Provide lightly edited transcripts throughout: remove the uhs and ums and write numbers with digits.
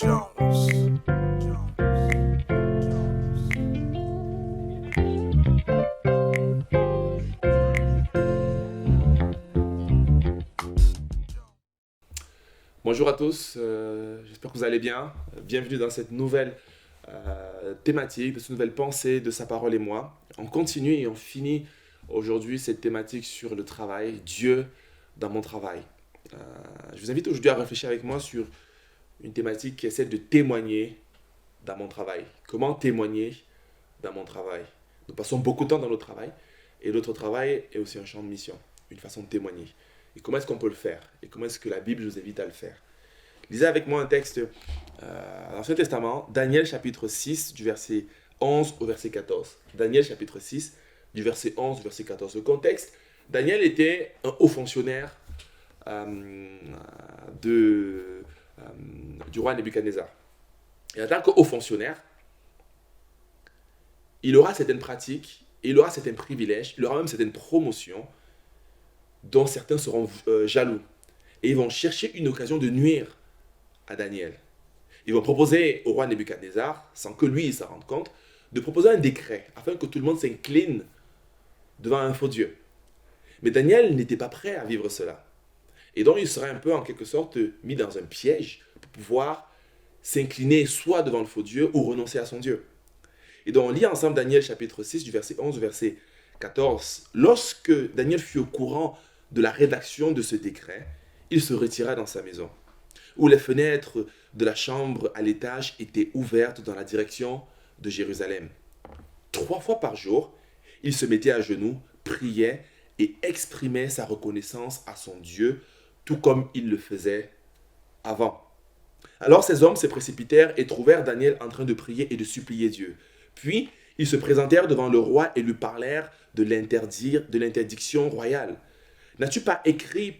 Jones. Bonjour à tous, j'espère que vous allez bien. Bienvenue dans cette nouvelle thématique, de cette nouvelle pensée de sa parole et moi. On continue et on finit aujourd'hui cette thématique sur le travail, Dieu dans mon travail. Je vous invite aujourd'hui à réfléchir avec moi sur une thématique qui est celle de témoigner dans mon travail. Comment témoigner dans mon travail? Nous passons beaucoup de temps dans notre travail et notre travail est aussi un champ de mission, une façon de témoigner. Et comment est-ce qu'on peut le faire? Et comment est-ce que la Bible nous invite à le faire? Lisez avec moi un texte dans l'Ancien Testament, Daniel chapitre 6, du verset 11 au verset 14. Daniel chapitre 6, du verset 11 au verset 14. Le contexte, Daniel était un haut fonctionnaire de, euh, du roi Nebuchadnezzar. Et en tant que haut fonctionnaire, il aura certaines pratiques, il aura certains privilèges, il aura même certaines promotions dont certains seront jaloux. Et ils vont chercher une occasion de nuire à Daniel. Ils vont proposer au roi Nebuchadnezzar, sans que lui il s'en rende compte, de proposer un décret afin que tout le monde s'incline devant un faux Dieu. Mais Daniel n'était pas prêt à vivre cela. Et donc il serait un peu en quelque sorte mis dans un piège pour pouvoir s'incliner soit devant le faux Dieu ou renoncer à son Dieu. Et donc on lit ensemble Daniel chapitre 6 du verset 11 au verset 14. Lorsque Daniel fut au courant de la rédaction de ce décret, il se retira dans sa maison, où les fenêtres de la chambre à l'étage étaient ouvertes dans la direction de Jérusalem. 3 fois par jour, il se mettait à genoux, priait et exprimait sa reconnaissance à son Dieu, tout comme il le faisait avant. Alors ces hommes se précipitèrent et trouvèrent Daniel en train de prier et de supplier Dieu. Puis ils se présentèrent devant le roi et lui parlèrent de l'interdiction royale. N'as-tu pas écrit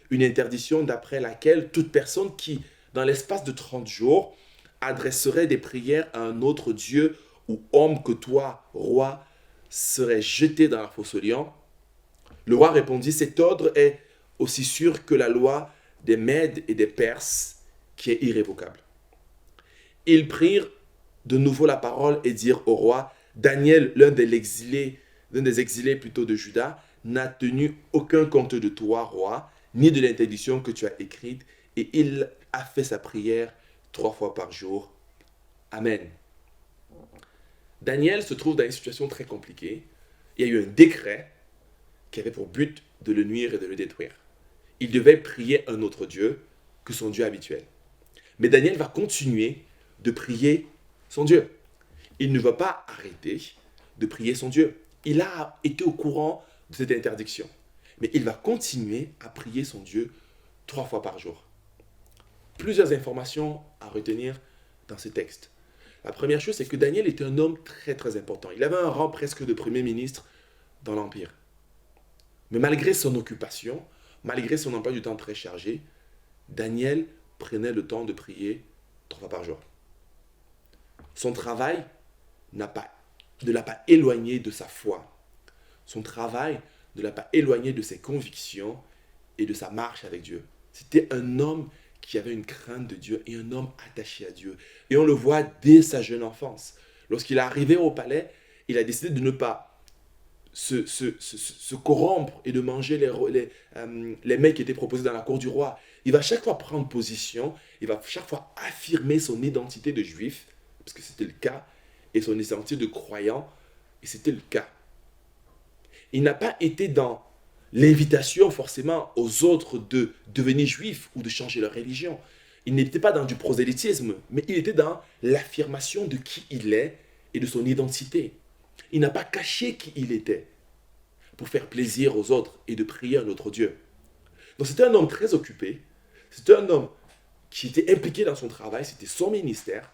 une interdiction d'après laquelle toute personne qui, dans l'espace de 30 jours, adresserait des prières à un autre Dieu ou homme que toi, roi, serait jeté dans la fosse aux lions? Le roi répondit, cet ordre est aussi sûr que la loi des Mèdes et des Perses, qui est irrévocable. Ils prirent de nouveau la parole et dirent au roi, Daniel, l'un des exilés plutôt de Juda, n'a tenu aucun compte de toi, roi, ni de l'interdiction que tu as écrite, et il a fait sa prière 3 fois par jour. Amen. Daniel se trouve dans une situation très compliquée. Il y a eu un décret qui avait pour but de le nuire et de le détruire. Il devait prier un autre Dieu que son Dieu habituel. Mais Daniel va continuer de prier son Dieu. Il ne va pas arrêter de prier son Dieu. Il a été au courant de cette interdiction. Mais il va continuer à prier son Dieu 3 fois par jour. Plusieurs informations à retenir dans ce texte. La première chose, c'est que Daniel était un homme très très important. Il avait un rang presque de premier ministre dans l'Empire. Mais malgré son occupation, malgré son emploi du temps très chargé, Daniel prenait le temps de prier 3 fois par jour. Son travail ne l'a pas éloigné de sa foi. Son travail ne l'a pas éloigné de ses convictions et de sa marche avec Dieu. C'était un homme qui avait une crainte de Dieu et un homme attaché à Dieu. Et on le voit dès sa jeune enfance. Lorsqu'il est arrivé au palais, il a décidé de ne pas se corrompre et de manger les mets qui étaient proposés dans la cour du roi. Il va chaque fois prendre position, il va chaque fois affirmer son identité de juif, parce que c'était le cas, et son identité de croyant, et c'était le cas. Il n'a pas été dans l'invitation forcément aux autres de devenir juifs ou de changer leur religion. Il n'était pas dans du prosélytisme, mais il était dans l'affirmation de qui il est et de son identité. Il n'a pas caché qui il était pour faire plaisir aux autres et de prier à notre Dieu. Donc c'était un homme très occupé, c'était un homme qui était impliqué dans son travail, c'était son ministère,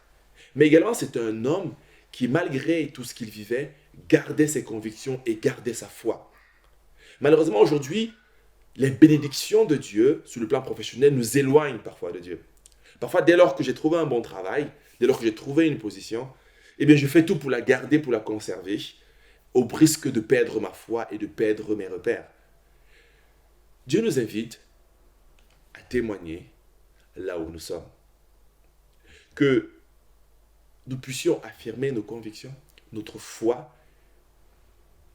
mais également c'était un homme qui, malgré tout ce qu'il vivait, gardait ses convictions et gardait sa foi. Malheureusement, aujourd'hui, les bénédictions de Dieu sur le plan professionnel nous éloignent parfois de Dieu. Parfois, dès lors que j'ai trouvé un bon travail, dès lors que j'ai trouvé une position, eh bien, je fais tout pour la garder, pour la conserver, au risque de perdre ma foi et de perdre mes repères. Dieu nous invite à témoigner là où nous sommes. Que nous puissions affirmer nos convictions, notre foi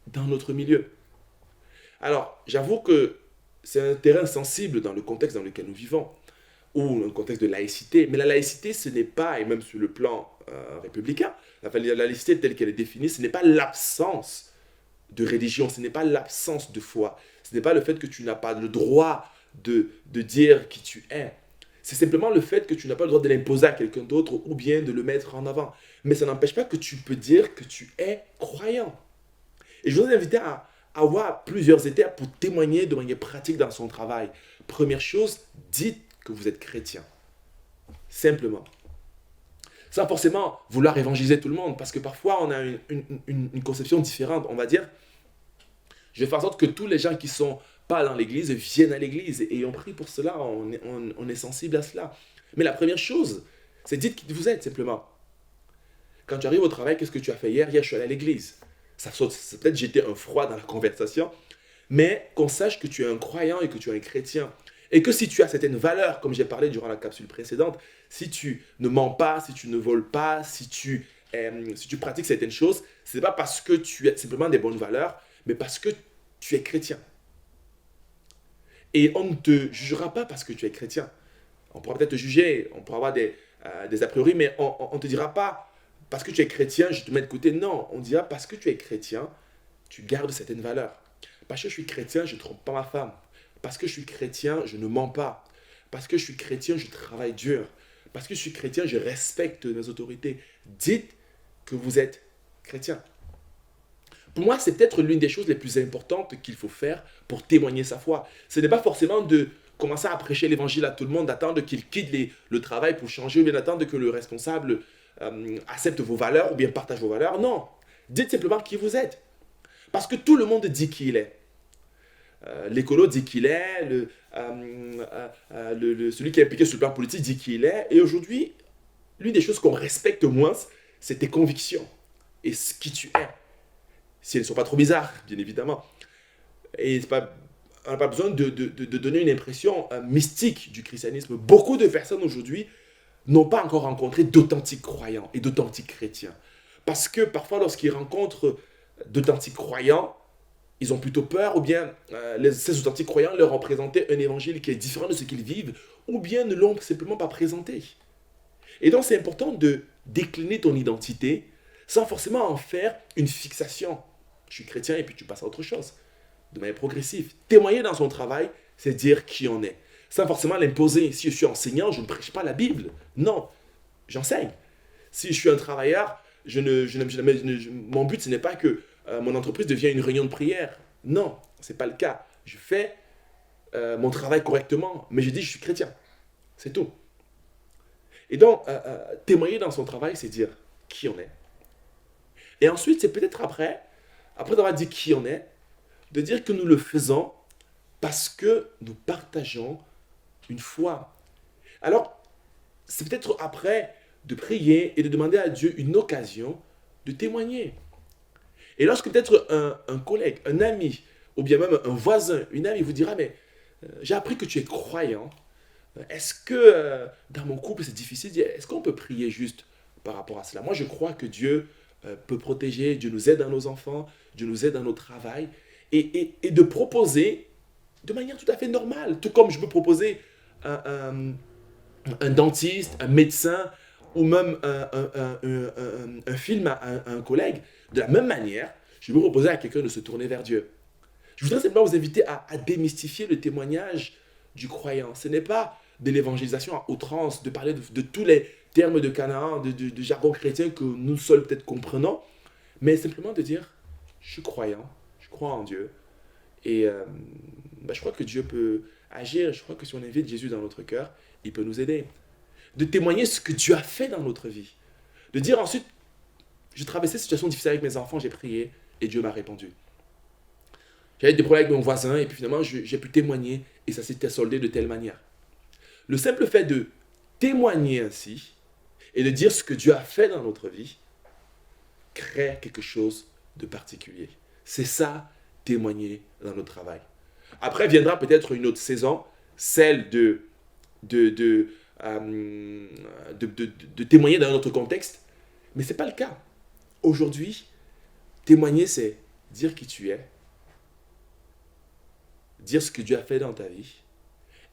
dans notre milieu. Alors, j'avoue que c'est un terrain sensible dans le contexte dans lequel nous vivons, ou dans le contexte de laïcité. Mais la laïcité, ce n'est pas, et même sur le plan républicain, la laïcité telle qu'elle est définie, ce n'est pas l'absence de religion, ce n'est pas l'absence de foi, ce n'est pas le fait que tu n'as pas le droit de dire qui tu es. C'est simplement le fait que tu n'as pas le droit de l'imposer à quelqu'un d'autre ou bien de le mettre en avant. Mais ça n'empêche pas que tu peux dire que tu es croyant. Et je vous invite à avoir plusieurs étapes pour témoigner de manière pratique dans son travail. Première chose, dites que vous êtes chrétien. Simplement. Sans forcément vouloir évangéliser tout le monde, parce que parfois on a une conception différente. On va dire, je vais faire en sorte que tous les gens qui ne sont pas dans l'église viennent à l'église. Et on prie pour cela, on est sensible à cela. Mais la première chose, c'est dites qui vous êtes simplement. Quand tu arrives au travail, qu'est-ce que tu as fait hier? Hier, je suis allé à l'église. Ça saute, peut-être j'étais un froid dans la conversation, mais qu'on sache que tu es un croyant et que tu es un chrétien. Et que si tu as certaines valeurs, comme j'ai parlé durant la capsule précédente, si tu ne mens pas, si tu ne voles pas, si tu pratiques certaines choses, ce n'est pas parce que tu as simplement des bonnes valeurs, mais parce que tu es chrétien. Et on ne te jugera pas parce que tu es chrétien. On pourra peut-être te juger, on pourra avoir des a priori, mais on ne te dira pas parce que tu es chrétien, je te mets de côté. Non, on dira parce que tu es chrétien, tu gardes certaines valeurs. Parce que je suis chrétien, je ne trompe pas ma femme. Parce que je suis chrétien, je ne mens pas. Parce que je suis chrétien, je travaille dur. Parce que je suis chrétien, je respecte mes autorités. Dites que vous êtes chrétien. Pour moi, c'est peut-être l'une des choses les plus importantes qu'il faut faire pour témoigner sa foi. Ce n'est pas forcément de commencer à prêcher l'évangile à tout le monde, d'attendre qu'il quitte le travail pour changer, ou bien d'attendre que le responsable accepte vos valeurs, ou bien partage vos valeurs. Non, dites simplement qui vous êtes. Parce que tout le monde dit qui il est. L'écolo dit qu'il est, celui qui est impliqué sur le plan politique dit qui il est. Et aujourd'hui, l'une des choses qu'on respecte moins, c'est tes convictions et ce qui tu es. Si elles ne sont pas trop bizarres, bien évidemment. Et on n'a pas besoin de donner une impression mystique du christianisme. Beaucoup de personnes aujourd'hui n'ont pas encore rencontré d'authentiques croyants et d'authentiques chrétiens. Parce que parfois, lorsqu'ils rencontrent d'authentiques croyants, ils ont plutôt peur, ou bien ces authentiques croyants leur ont présenté un évangile qui est différent de ce qu'ils vivent, ou bien ne l'ont simplement pas présenté. Et donc, c'est important de décliner ton identité sans forcément en faire une fixation. Je suis chrétien et puis tu passes à autre chose, de manière progressive. Témoigner dans son travail, c'est dire qui on est, sans forcément l'imposer. Si je suis enseignant, je ne prêche pas la Bible. Non, j'enseigne. Si je suis un travailleur, mon but, ce n'est pas que mon entreprise devienne une réunion de prière. Non, ce n'est pas le cas. Je fais mon travail correctement, mais je dis je suis chrétien. C'est tout. Et donc, témoigner dans son travail, c'est dire qui on est. Et ensuite, c'est peut-être après avoir dit qui on est, de dire que nous le faisons parce que nous partageons une foi. Alors, c'est peut-être après de prier et de demander à Dieu une occasion de témoigner. Et lorsque peut-être un collègue, un ami, ou bien même un voisin, une amie vous dira, mais j'ai appris que tu es croyant, est-ce que dans mon couple c'est difficile, est-ce qu'on peut prier juste par rapport à cela? Moi je crois que Dieu peut protéger, Dieu nous aide dans nos enfants, Dieu nous aide dans notre travail, et de proposer de manière tout à fait normale, tout comme je peux proposer un dentiste, un médecin, ou même un film à un collègue, de la même manière, je vais proposer à quelqu'un de se tourner vers Dieu. Je voudrais simplement vous inviter à démystifier le témoignage du croyant. Ce n'est pas de l'évangélisation à outrance, de parler de tous les termes de Canaan, de jargon chrétien que nous seuls peut-être comprenons, mais simplement de dire, je suis croyant, je crois en Dieu, et je crois que Dieu peut agir, je crois que si on invite Jésus dans notre cœur, il peut nous aider. De témoigner ce que Dieu a fait dans notre vie. De dire ensuite, je traversais une situation difficile avec mes enfants, j'ai prié et Dieu m'a répondu. J'avais des problèmes avec mon voisin et puis finalement j'ai pu témoigner et ça s'était soldé de telle manière. Le simple fait de témoigner ainsi et de dire ce que Dieu a fait dans notre vie crée quelque chose de particulier. C'est ça, témoigner dans notre travail. Après viendra peut-être une autre saison, celle de témoigner dans un autre contexte. Mais ce n'est pas le cas. Aujourd'hui, témoigner, c'est dire qui tu es, dire ce que Dieu a fait dans ta vie,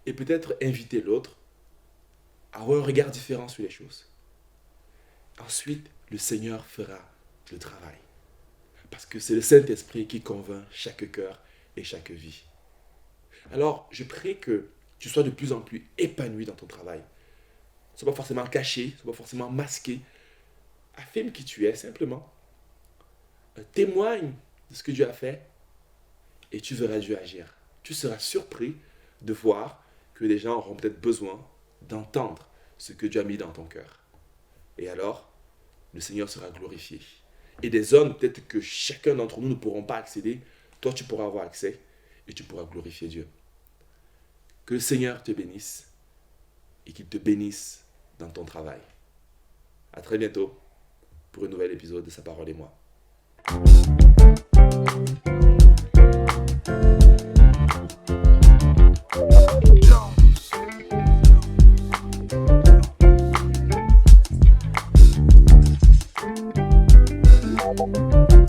et peut-être inviter l'autre à avoir un regard différent sur les choses. Ensuite, le Seigneur fera le travail. Parce que c'est le Saint-Esprit qui convainc chaque cœur et chaque vie. Alors, je prie que tu sois de plus en plus épanoui dans ton travail. Ce n'est pas forcément caché, ce n'est pas forcément masqué. Affirme qui tu es, simplement. Témoigne de ce que Dieu a fait et tu verras Dieu agir. Tu seras surpris de voir que les gens auront peut-être besoin d'entendre ce que Dieu a mis dans ton cœur. Et alors, le Seigneur sera glorifié. Et des zones peut-être que chacun d'entre nous ne pourront pas accéder, toi tu pourras avoir accès et tu pourras glorifier Dieu. Que le Seigneur te bénisse et qu'il te bénisse dans ton travail. À très bientôt pour un nouvel épisode de Sa parole et moi. Jones.